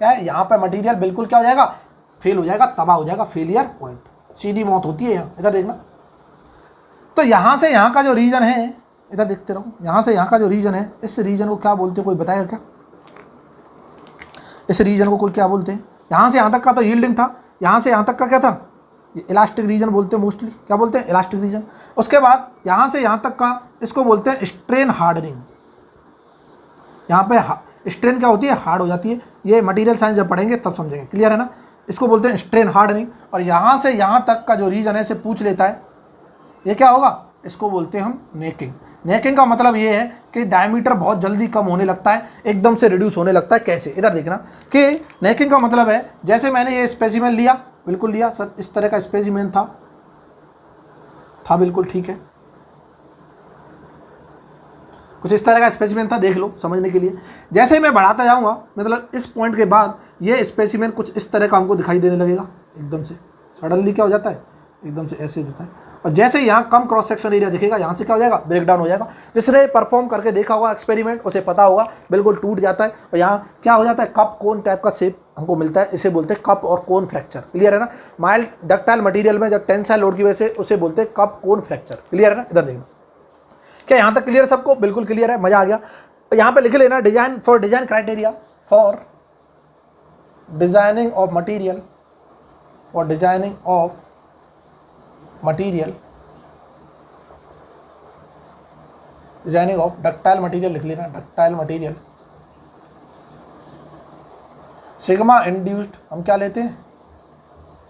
Speaker 1: क्या है, यहाँ पे मटेरियल बिल्कुल क्या हो जाएगा, फेल हो जाएगा, तबाह हो जाएगा, फेलियर पॉइंट, सीधी मौत होती है यहाँ। इधर देखना, तो यहाँ से यहाँ का जो रीजन है इधर देखते रहो, यहाँ से यहाँ का जो रीजन है, इस रीजन को क्या बोलते हैं, कोई बताएगा क्या? इस रीजन को कोई क्या बोलते हैं? यहाँ से यहाँ तक का तो यील्डिंग था, यहाँ से यहाँ तक का क्या था? इलास्टिक रीजन बोलते हैं मोस्टली, क्या बोलते हैं? Elastic region. उसके बाद यहाँ से यहाँ तक का इसको बोलते हैं स्ट्रेन हार्डनिंग। यहाँ पे स्ट्रेन क्या होती है? हार्ड हो जाती है। ये मटेरियल साइंस जब पढ़ेंगे तब समझेंगे, क्लियर है ना? इसको बोलते हैं स्ट्रेन हार्डनिंग। और यहाँ से यहाँ तक का जो रीजन है इसे पूछ लेता है, ये क्या होगा? इसको बोलते हैं हम नेकिंग। नेकिंग का मतलब ये है कि डायमीटर बहुत जल्दी कम होने लगता है, एकदम से रिड्यूस होने लगता है। कैसे? इधर देखना कि नेकिंग का मतलब है, जैसे मैंने ये स्पेसिमेन लिया, बिल्कुल लिया सर, इस तरह का स्पेसिमेन था बिल्कुल ठीक है, कुछ इस तरह का स्पेसिमेन था, देख लो समझने के लिए। जैसे ही मैं बढ़ाता जाऊंगा, मतलब इस पॉइंट के बाद ये स्पेसिमेन कुछ इस तरह का हमको दिखाई देने लगेगा, एकदम से सडनली क्या हो जाता है, एकदम से ऐसे देता है। और जैसे यहाँ कम क्रॉस सेक्शन एरिया दिखेगा, यहाँ से क्या हो जाएगा? ब्रेक डाउन हो जाएगा। जिसने परफॉर्म करके देखा होगा एक्सपेरिमेंट, उसे पता होगा, बिल्कुल टूट जाता है। और यहाँ क्या हो जाता है? कप कोन टाइप का शेप हमको मिलता है, इसे बोलते हैं कप और कोन फ्रैक्चर, क्लियर है ना? माइल्ड डक्टाइल मटेरियल में जब टेंसाइल लोड की वजह से, उसे बोलते हैं कप कोन फ्रैक्चर, क्लियर है ना? इधर देखना, क्या यहाँ तक क्लियर है सबको? बिल्कुल क्लियर है, मजा आ गया। यहाँ पे लिख लेना design for design criteria for designing of material, for designing of material, designing of ductile material लिख लेना, डक्टाइल मटेरियल। सिग्मा इंड्यूस्ड हम क्या लेते हैं?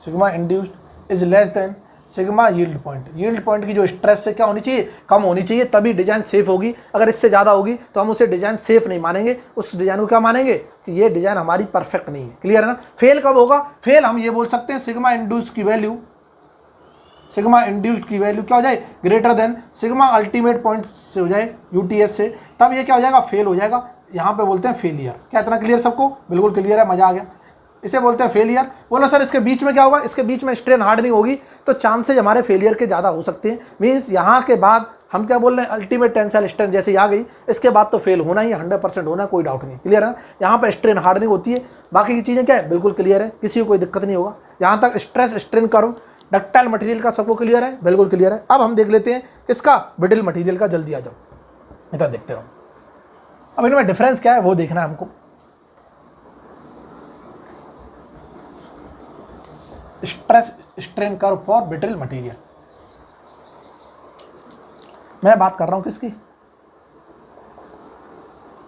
Speaker 1: Sigma induced is less than sigma yield point. Yield point की जो स्ट्रेस से क्या होनी चाहिए? कम होनी चाहिए, तभी डिजाइन सेफ होगी। अगर इससे ज़्यादा होगी तो हम उसे डिजाइन सेफ नहीं मानेंगे, उस डिजाइन को क्या मानेंगे? कि ये डिजाइन हमारी परफेक्ट नहीं है, क्लियर है ना? फेल कब होगा? फेल हम ये बोल सकते हैं सिग्मा इंड्यूस्ड की वैल्यू, सिग्मा इंड्यूस्ड की वैल्यू क्या हो जाए? Greater than sigma ultimate point से हो जाए, यूटीएस से, तब ये क्या हो जाएगा? फेल हो जाएगा। यहाँ पे बोलते हैं फेलियर। क्या इतना क्लियर सबको? बिल्कुल क्लियर है, मजा आ गया। इसे बोलते हैं फेलियर। बोलो सर इसके बीच में क्या होगा? इसके बीच में स्ट्रेन हार्डनिंग होगी, तो चांसेज हमारे फेलियर के ज़्यादा हो सकते हैं। मीन्स यहाँ के बाद हम क्या बोल रहे हैं? अल्टीमेट टेंसाइल स्ट्रेंथ जैसे आ गई, इसके बाद तो फेल होना ही, 100% होना, कोई डाउट नहीं, क्लियर है? यहाँ पर स्ट्रेन हार्डनिंग होती है, बाकी की चीज़ें क्या है? बिल्कुल क्लियर है, किसी को कोई दिक्कत नहीं होगा। यहाँ तक stress strain curve ductile material का सबको क्लियर है? बिल्कुल क्लियर है। अब हम देख लेते हैं किसका? ब्रिटल मटेरियल का। जल्दी आ जाओ, इधर देखते रहो। अब इनमें डिफरेंस क्या है वो देखना है हमको। Stress strain curve for brittle material, मैं बात कर रहा हूं किसकी?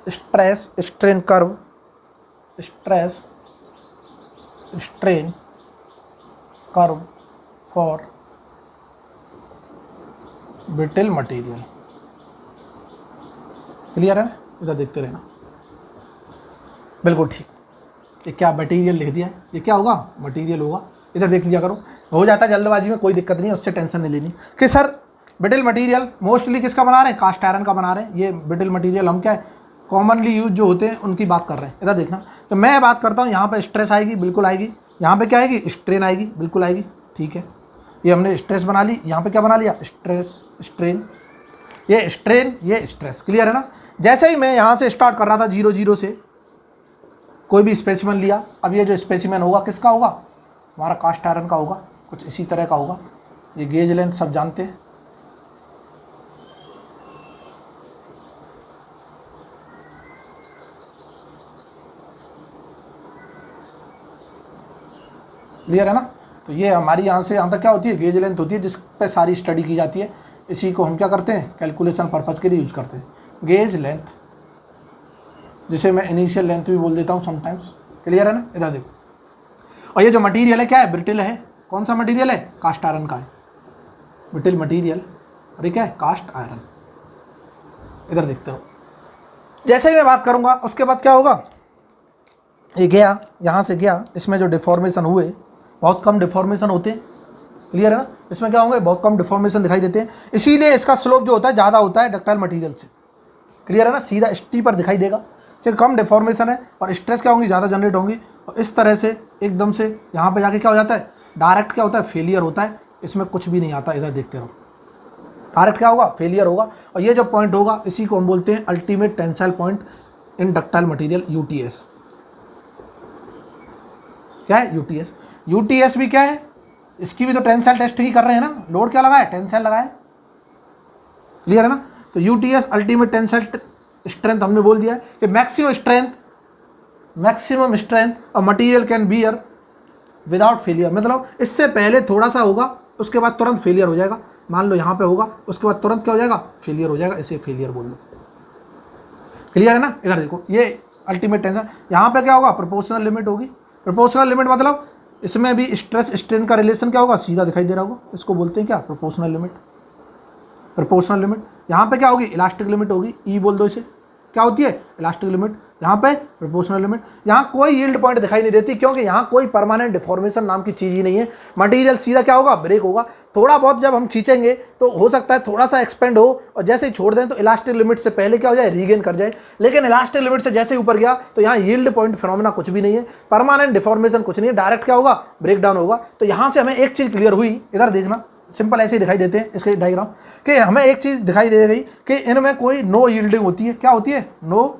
Speaker 1: Stress strain curve, stress strain curve for brittle material, clear है? इधर देखते रहना, बिल्कुल ठीक। ये क्या मटेरियल लिख दिया है, ये क्या होगा? मटेरियल होगा। इधर देख लिया करो, हो जाता है जल्दबाजी में, कोई दिक्कत नहीं है, उससे टेंशन नहीं लेनी। कि सर ब्रिटल मटेरियल मोस्टली किसका बना रहे हैं? कास्ट आयरन का बना रहे हैं। ये ब्रिटल मटेरियल हम क्या है? कॉमनली यूज जो होते हैं उनकी बात कर रहे हैं। इधर देखना, तो मैं बात करता हूँ यहाँ पे स्ट्रेस आएगी, बिल्कुल आएगी। यहाँ पे क्या आएगी? स्ट्रेन आएगी, बिल्कुल आएगी, ठीक है। ये हमने स्ट्रेस बना ली, यहाँ पे क्या बना लिया? स्ट्रेस स्ट्रेन, ये स्ट्रेन ये स्ट्रेस, क्लियर है ना? जैसे ही मैं यहाँ से स्टार्ट कर रहा था 0 से, कोई भी स्पेसिमेन लिया, अब ये जो स्पेसिमेन होगा किसका होगा? हमारा कास्ट आयरन का होगा, कुछ इसी तरह का होगा। ये गेज लेंथ सब जानते हैं, क्लियर है ना? तो ये हमारी यहाँ से यहाँ तक क्या होती है? गेज लेंथ होती है, जिस पे सारी स्टडी की जाती है। इसी को हम क्या करते हैं? कैलकुलेशन पर्पज़ के लिए यूज करते हैं। गेज लेंथ, जिसे मैं इनिशियल लेंथ भी बोल देता हूँ समटाइम्स, क्लियर है ना? इधर देखो, और ये जो मटेरियल है क्या है? ब्रिटल है। कौन सा मटेरियल है? कास्ट आयरन का है, ब्रिटल मटेरियल। और ये क्या है? Cast iron. इधर देखते हो, जैसे ही मैं बात करूँगा उसके बाद क्या होगा? ये गया, यहाँ से गया, इसमें जो डिफॉर्मेशन हुए, बहुत कम डिफॉर्मेशन होते हैं, क्लियर है ना? इसमें क्या होंगे? बहुत कम डिफॉर्मेशन दिखाई देते हैं, इसीलिए इसका स्लोप जो होता है ज़्यादा होता है डक्टाइल मटेरियल से, क्लियर है ना? सीधा स्टीपर दिखाई देगा, क्योंकि कम डिफॉर्मेशन है और स्ट्रेस क्या होंगी? ज़्यादा जनरेट होंगी। और इस तरह से एकदम से यहाँ पे जाके क्या हो जाता है? डायरेक्ट क्या होता है? फेलियर होता है, इसमें कुछ भी नहीं आता। इधर देखते रहो, डायरेक्ट क्या होगा? फेलियर होगा। और ये जो पॉइंट होगा इसी को हम बोलते हैं ultimate tensile point in ductile material, UTS. क्या है? यूटीएस। यूटीएस भी क्या है? इसकी भी तो टेंसाइल टेस्ट ही कर रहे हैं ना, लोड क्या लगा है? टेंसाइल लगा है, क्लियर है ना? तो यूटीएस अल्टीमेट टेंसाइल स्ट्रेंथ हमने बोल दिया है कि मैक्सिमम स्ट्रेंथ और material can bear without failure, मतलब इससे पहले थोड़ा सा होगा उसके बाद तुरंत फेलियर हो जाएगा। मान लो यहाँ पे होगा उसके बाद तुरंत क्या हो जाएगा, फेलियर हो जाएगा, इसे फेलियर बोल लो। क्लियर है ना। इधर देखो ये अल्टीमेट टेंशन, यहाँ पे क्या होगा, प्रोपोर्शनल लिमिट होगी। प्रोपोर्शनल लिमिट मतलब इसमें भी स्ट्रेस स्ट्रेन का रिलेशन क्या होगा, सीधा दिखाई दे रहा होगा, इसको बोलते हैं क्या, प्रोपोर्शनल लिमिट। प्रोपोर्शनल लिमिट यहाँ पे क्या होगी, इलास्टिक लिमिट होगी, ई बोल दो इसे, क्या होती है, इलास्टिक लिमिट। यहाँ पे प्रोपोर्शनल लिमिट। यहाँ कोई यील्ड पॉइंट दिखाई नहीं देती क्योंकि यहाँ कोई परमानेंट डिफॉर्मेशन नाम की चीज़ ही नहीं है। मटेरियल सीधा क्या होगा, ब्रेक होगा। थोड़ा बहुत जब हम खींचेंगे तो हो सकता है थोड़ा सा एक्सपेंड हो और जैसे ही छोड़ दें तो इलास्टिक लिमिट से पहले क्या हो जाए, रीगेन कर जाए। लेकिन इलास्टिक लिमिट से जैसे ही ऊपर गया तो यहाँ यील्ड पॉइंट फिनोमेना कुछ भी नहीं है, परमानेंट डिफॉर्मेशन कुछ नहीं है, डायरेक्ट क्या होगा, ब्रेक डाउन होगा। तो यहाँ से हमें एक चीज़ क्लियर हुई, इधर देखना, सिंपल ऐसे ही दिखाई देते हैं इसके डायग्राम, कि हमें एक चीज़ दिखाई दे गई कि इनमें कोई नो यील्डिंग होती है। क्या होती है, नो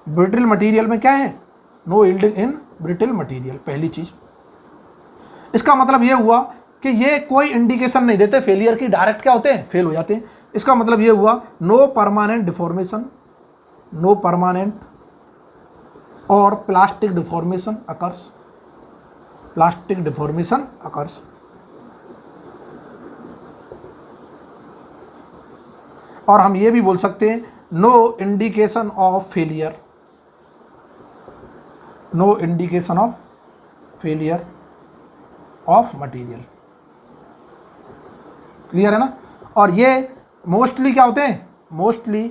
Speaker 1: ब्रिटल मटेरियल में क्या है, नो यील्डिंग इन ब्रिटल मटेरियल, पहली चीज़। इसका मतलब ये हुआ कि ये कोई इंडिकेशन नहीं देते फेलियर की, डायरेक्ट क्या होते हैं, फेल हो जाते हैं। इसका मतलब ये हुआ no permanent deformation, no permanent और plastic deformation occurs, plastic deformation occurs. और हम ये भी बोल सकते हैं no indication of failure, no indication of failure of material. Clear है ना। और ये मोस्टली क्या होते हैं, मोस्टली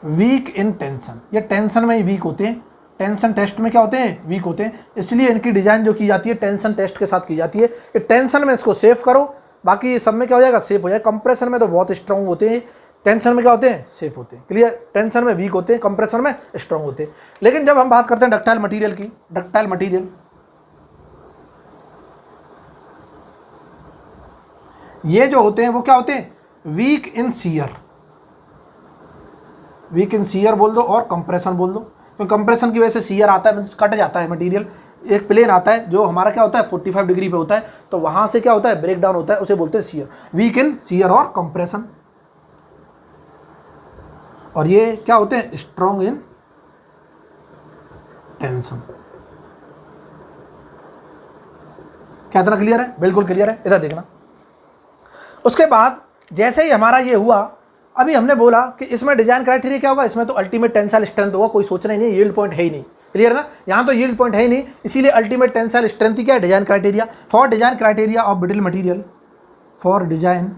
Speaker 1: वीक इन टेंशन, ये टेंशन में ही वीक होते हैं, टेंशन टेस्ट में क्या होते हैं, वीक होते हैं। इसलिए इनकी डिजाइन जो की जाती है टेंशन टेस्ट के साथ की जाती है कि टेंशन में इसको सेफ करो, बाकी ये सब में क्या हो जाएगा, सेफ हो जाएगा। कंप्रेशन में तो बहुत स्ट्रांग होते हैं, टेंशन में क्या होते हैं, सेफ होते हैं। क्लियर, टेंशन में वीक होते हैं, कंप्रेशन में स्ट्रांग होते हैं। लेकिन जब हम बात करते हैं डक्टाइल मटेरियल की, डक्टाइल मटेरियल ये जो होते हैं वो क्या होते हैं, वीक इन शियर, वीक इन शियर बोल दो और कंप्रेशन बोल दो। तो कंप्रेशन की वजह से शियर आता है, कट जाता है मटेरियल। एक प्लेन आता है जो हमारा क्या होता है 45 डिग्री पे होता है, तो वहां से क्या होता है, ब्रेक डाउन होता है, उसे बोलते हैं शियर। वीक इन शियर और कंप्रेशन। और ये क्या होते हैं, स्ट्रॉन्ग इन टेंशन। क्या इतना क्लियर है, बिल्कुल क्लियर है। इधर देखना, उसके बाद जैसे ही हमारा ये हुआ, अभी हमने बोला कि इसमें डिजाइन क्राइटेरिया क्या होगा, इसमें तो अल्टीमेट टेंसाइल स्ट्रेंथ होगा, कोई सोचना ही नहीं, यील्ड पॉइंट है ही नहीं। क्लियर ना, यहाँ तो यील्ड पॉइंट है ही नहीं, इसीलिए अल्टीमेट टेंसाइल स्ट्रेंथ ही क्या है, design criteria. For design criteria of brittle material, for design,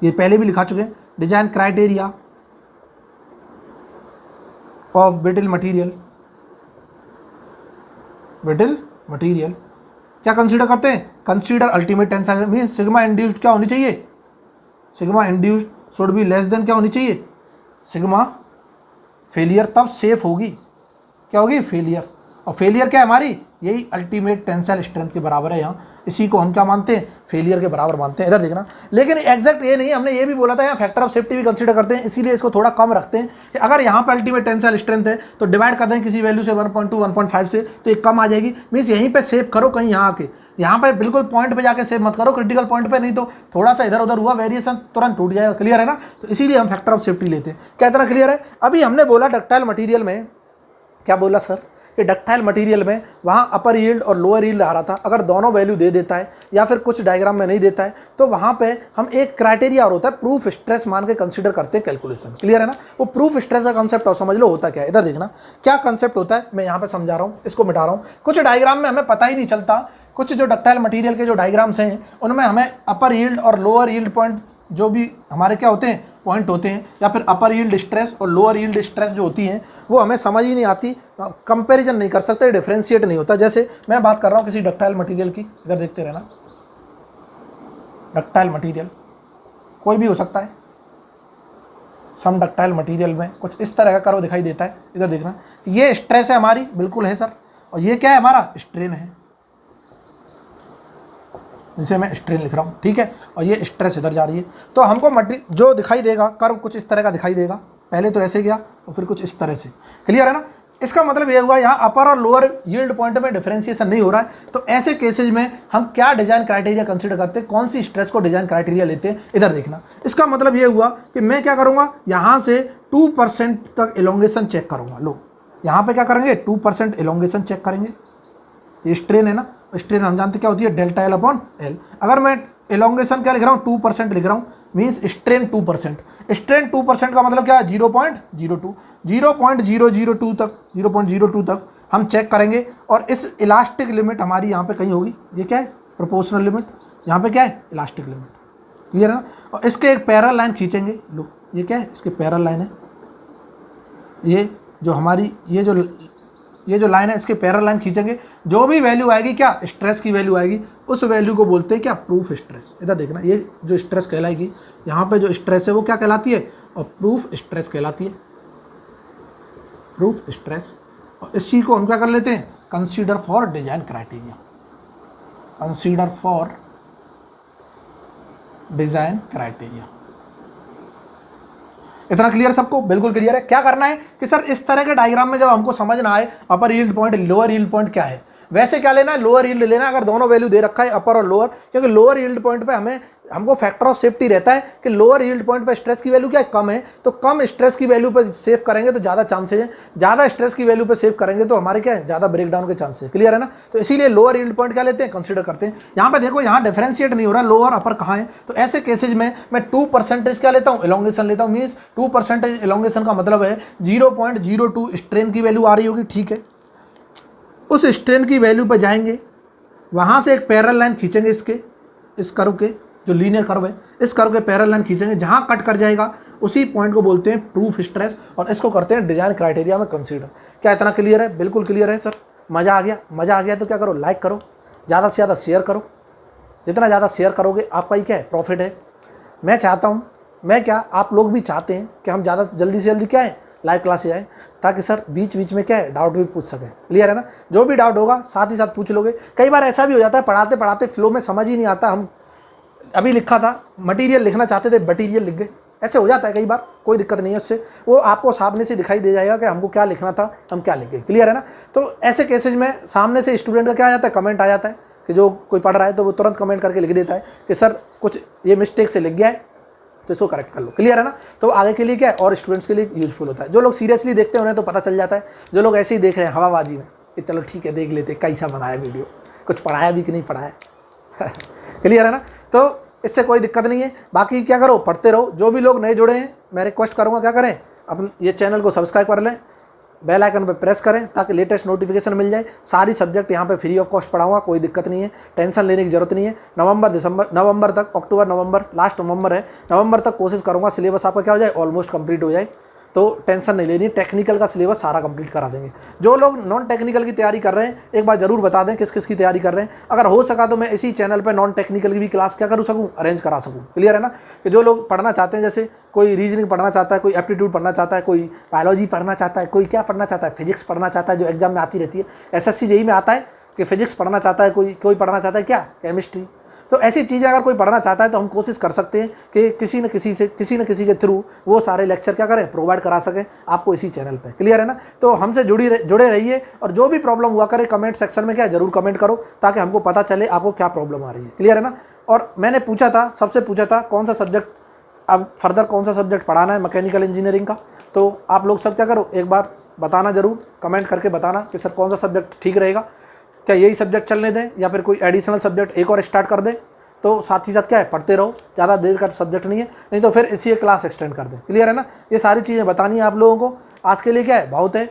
Speaker 1: ये पहले भी लिखा चुके हैं, design criteria of brittle material, brittle material क्या कंसीडर करते हैं, consider ultimate tensile mean sigma induced क्या होनी चाहिए, sigma induced should be less than क्या होनी चाहिए, सिग्मा फेलियर, तब सेफ होगी, क्या होगी, फेलियर। और फेलियर क्या है हमारी, यही अल्टीमेट टेंसाइल स्ट्रेंथ के बराबर है। यहाँ इसी को हम क्या मानते हैं, फेलियर के बराबर मानते हैं। इधर देखना, लेकिन एग्जैक्ट ये नहीं, हमने ये भी बोला था यहाँ फैक्टर ऑफ सेफ्टी भी कंसीडर करते हैं, इसीलिए इसको थोड़ा कम रखते हैं कि अगर यहाँ पर अल्टीमेट टेंसाइल स्ट्रेंथ है तो डिवाइड कर दें किसी वैल्यू से 1.2 1.5 से, तो एक कम आ जाएगी। मीन्स यहीं पे सेव करो, कहीं यहाँ आके, यहाँ पे बिल्कुल पॉइंट पे जाके सेव मत करो, क्रिटिकल पॉइंट पे, नहीं तो थोड़ा सा इधर उधर हुआ वेरिएशन तुरंत टूट जाएगा। क्लियर है ना, तो इसीलिए हम फैक्टर ऑफ सेफ्टी लेते हैं। क्या इतना क्लियर है। अभी हमने बोला डक्टाइल मटीरियल में, क्या बोला सर, कि डक्टाइल मटेरियल में वहाँ अपर यील्ड और लोअर यील्ड आ रहा था, अगर दोनों वैल्यू दे देता है या फिर कुछ डायग्राम में नहीं देता है तो वहाँ पे हम एक क्राइटेरिया और होता है प्रूफ स्ट्रेस मान के कंसीडर करते हैं कैलकुलेशन। क्लियर है ना, वो प्रूफ स्ट्रेस का कंसेप्ट और समझ लो होता क्या है। इधर देखना क्या कंसेप्ट होता है, मैं यहाँ पे समझा रहा हूँ, इसको मिटा रहा हूँ। कुछ डायग्राम में हमें पता ही नहीं चलता, कुछ जो डक्टाइल मटेरियल के जो डायग्राम्स हैं उनमें हमें अपर यील्ड और लोअर यील्ड पॉइंट जो भी हमारे क्या होते हैं, पॉइंट होते हैं, या फिर अपर यील्ड स्ट्रेस और लोअर यील्ड स्ट्रेस जो होती हैं वो हमें समझ ही नहीं आती, कंपैरिजन नहीं कर सकते, डिफरेंशिएट नहीं होता। जैसे मैं बात कर रहा हूँ किसी डक्टाइल मटेरियल की, इधर देखते रहना, डक्टाइल मटेरियल कोई भी हो सकता है, सम डक्टाइल मटेरियल में कुछ इस तरह का कर्व दिखाई देता है। इधर देखना, ये स्ट्रेस है हमारी, बिल्कुल है सर, और ये क्या है हमारा, स्ट्रेन है, जिसे मैं स्ट्रेन लिख रहा हूँ, ठीक है, और ये स्ट्रेस इधर जा रही है। तो हमको मटेरियल जो दिखाई देगा कर्व कुछ इस तरह का दिखाई देगा, पहले तो ऐसे गया और फिर कुछ इस तरह से। क्लियर है ना, इसका मतलब ये हुआ यहाँ अपर और लोअर यील्ड पॉइंट में डिफरेंशिएशन नहीं हो रहा है। तो ऐसे केसेज में हम क्या डिजाइन क्राइटेरिया कंसीडर करते हैं, कौन सी स्ट्रेस को डिजाइन क्राइटेरिया लेते हैं, इधर देखना। इसका मतलब ये हुआ कि मैं क्या करूँगा, यहाँ से 2% तक एलोंगेशन चेक करूँगा। लो यहाँ पे क्या करेंगे, 2% एलोंगेशन चेक करेंगे। ये स्ट्रेन है ना, स्ट्रेन हम जानते क्या होती है, डेल्टा एल अपॉन एल। अगर मैं एलोंगेशन क्या लिख रहा हूँ, 2% लिख रहा हूँ, मीन्स स्ट्रेन 2%। स्ट्रेन 2% का मतलब क्या है, 0.02 0.002 तक 0.02 तक हम चेक करेंगे। और इस इलास्टिक लिमिट हमारी यहाँ पे कहीं होगी, ये क्या है, प्रोपोर्शनल लिमिट, यहाँ पे क्या है, इलास्टिक लिमिट, क्लियर है ना। और इसके एक पैरेलल लाइन खींचेंगे। लो ये क्या है, इसके पैरेलल लाइन है, ये जो हमारी ये जो लाइन है इसके पैरेलल लाइन खींचेंगे। जो भी वैल्यू आएगी क्या, स्ट्रेस की वैल्यू आएगी, उस वैल्यू को बोलते हैं क्या, प्रूफ स्ट्रेस। इधर देखना, ये जो स्ट्रेस कहलाएगी, यहाँ पे जो स्ट्रेस है वो क्या कहलाती है, और प्रूफ स्ट्रेस कहलाती है, प्रूफ स्ट्रेस। और इसी को हम क्या कर लेते हैं, consider for design criteria, consider for design criteria. इतना क्लियर सबको, बिल्कुल क्लियर है। क्या करना है कि सर इस तरह के डायग्राम में जब हमको समझ ना आए upper yield point lower yield point क्या है, वैसे क्या लेना है, लोअर यील्ड लेना है अगर दोनों वैल्यू दे रखा है अपर और लोअर। क्योंकि लोअर यील्ड पॉइंट पे हमको फैक्टर ऑफ सेफ्टी रहता है कि लोअर यील्ड पॉइंट पे स्ट्रेस की वैल्यू क्या है, कम है, तो कम स्ट्रेस की वैल्यू पे सेव करेंगे तो ज़्यादा चांसेज है, ज़्यादा स्ट्रेस की वैल्यू पे सेव करेंगे तो हमारे क्या है, ज़्यादा ब्रेकडाउन के चांसेस, क्लियर है ना। तो इसीलिए लोअर यील्ड पॉइंट क्या लेते हैं, कंसीडर करते हैं। यहाँ पे देखो, यहाँ डिफरेंशिएट नहीं हो रहा लोअर अपर कहाँ है, तो ऐसे केसेज में मैं 2% क्या लेता हूँ, एलोंगेशन लेता हूँ। मीन्स 2% एलोंगेशन का मतलब है 0.02 स्ट्रेन की वैल्यू आ रही होगी, ठीक है। उस स्ट्रेन की वैल्यू पर जाएंगे, वहाँ से एक पैरेलल लाइन खींचेंगे, इस कर्व के, जो लीनियर कर्व है इस कर्व के पैरेलल लाइन खींचेंगे, जहाँ कट कर जाएगा उसी पॉइंट को बोलते हैं प्रूफ स्ट्रेस, और इसको करते हैं डिजाइन क्राइटेरिया में कंसीडर। क्या इतना क्लियर है, बिल्कुल क्लियर है सर। मज़ा आ गया, मज़ा आ गया तो क्या करो, लाइक करो, ज़्यादा से ज़्यादा शेयर करो। जितना ज़्यादा शेयर करोगे आपका ही क्या है, प्रॉफिट है। मैं चाहता हूँ, मैं क्या आप लोग भी चाहते हैं कि हम ज़्यादा जल्दी से जल्दी क्या है, लाइव क्लासेज आए, ताकि सर बीच बीच में क्या है, डाउट भी पूछ सकें, क्लियर है ना। जो भी डाउट होगा साथ ही साथ पूछ लोगे। कई बार ऐसा भी हो जाता है, पढ़ाते पढ़ाते फ्लो में समझ ही नहीं आता, हम अभी लिखा था मटेरियल लिखना चाहते थे, मटीरियल लिख गए, ऐसे हो जाता है कई बार, कोई दिक्कत नहीं है उससे, वो आपको सामने से दिखाई दे जाएगा कि हमको क्या लिखना था, हम क्या लिख गए, क्लियर है ना। तो ऐसे केसेज में सामने से स्टूडेंट का क्या आ जाता है, कमेंट आ जाता है कि जो कोई पढ़ रहा है तो वो तुरंत कमेंट करके लिख देता है कि सर कुछ ये मिस्टेक से लिख गया है, तो इसको करेक्ट कर लो, क्लियर है ना। तो आगे के लिए क्या है, और स्टूडेंट्स के लिए यूजफुल होता है। जो लोग सीरियसली देखते हैं उन्हें तो पता चल जाता है, जो लोग ऐसे ही देख रहे हैं हवाबाजी में कि चलो ठीक है देख लेते कैसा बनाया वीडियो, कुछ पढ़ाया भी कि नहीं पढ़ाया क्लियर है ना। तो इससे कोई दिक्कत नहीं है। बाकी क्या करो, पढ़ते रहो। जो भी लोग नए जुड़े हैं मैं रिक्वेस्ट करूँगा क्या करें, अपन ये चैनल को सब्सक्राइब कर लें, बेल आइकन पर प्रेस करें ताकि लेटेस्ट नोटिफिकेशन मिल जाए। सारी सब्जेक्ट यहाँ पे फ्री ऑफ कॉस्ट पढ़ाऊंगा, कोई दिक्कत नहीं है, टेंशन लेने की जरूरत नहीं है। नवंबर तक, अक्टूबर नवंबर, लास्ट नवंबर है, नवंबर तक कोशिश करूँगा सिलेबस आपका क्या हो जाए, ऑलमोस्ट कंप्लीट हो जाए। तो टेंशन नहीं लेनी, टेक्निकल का सिलेबस सारा कंप्लीट करा देंगे। जो लोग नॉन टेक्निकल की तैयारी कर रहे हैं एक बार जरूर बता दें किस किस की तैयारी कर रहे हैं। अगर हो सका तो मैं इसी चैनल पे नॉन टेक्निकल की भी क्लास क्या करूँ सकूँ, अरेंज करा सकूँ, क्लियर है ना। कि जो लोग पढ़ना चाहते हैं, जैसे कोई रीजनिंग पढ़ना चाहता है, कोई एप्टीट्यूड पढ़ना चाहता है, कोई बायोलॉजी पढ़ना चाहता है, कोई क्या पढ़ना चाहता है, फिजिक्स पढ़ना चाहता है जो एग्जाम में आती रहती है, SSC JEE में आता है कि फिजिक्स पढ़ना चाहता है, कोई पढ़ना चाहता है क्या, केमिस्ट्री। तो ऐसी चीज़ें अगर कोई पढ़ना चाहता है तो हम कोशिश कर सकते हैं कि किसी न किसी के थ्रू वो सारे लेक्चर क्या करें, प्रोवाइड करा सकें आपको इसी चैनल पे, क्लियर है ना। तो हमसे जुड़े रहिए, और जो भी प्रॉब्लम हुआ करे कमेंट सेक्शन में क्या है जरूर कमेंट करो ताकि हमको पता चले आपको क्या प्रॉब्लम आ रही है, क्लियर है ना। और मैंने सबसे पूछा था कौन सा सब्जेक्ट अब फर्दर कौन सा सब्जेक्ट पढ़ाना है मैकेनिकल इंजीनियरिंग का। तो आप लोग सब क्या करो, एक बार बताना जरूर, कमेंट करके बताना कि सर कौन सा सब्जेक्ट ठीक रहेगा, क्या यही सब्जेक्ट चलने दें या फिर कोई एडिशनल सब्जेक्ट एक और स्टार्ट कर दें। तो साथ ही साथ क्या है, पढ़ते रहो, ज़्यादा देर का सब्जेक्ट नहीं है, नहीं तो फिर इसी क्लास एक्सटेंड कर दें, क्लियर है ना। ये सारी चीज़ें बतानी है आप लोगों को। आज के लिए क्या है, बहुत है,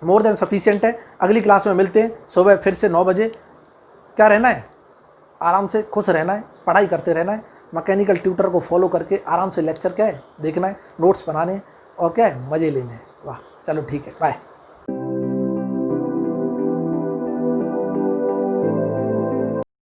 Speaker 1: मोर देन सफिशिएंट है। अगली क्लास में मिलते हैं सुबह फिर से 9 बजे। क्या रहना है, आराम से खुश रहना है, पढ़ाई करते रहना है, मैकेनिकल ट्यूटर को फॉलो करके आराम से लेक्चर क्या है देखना है, नोट्स बनाने और क्या है मज़े लेने हैं। वाह, चलो ठीक है, बाय।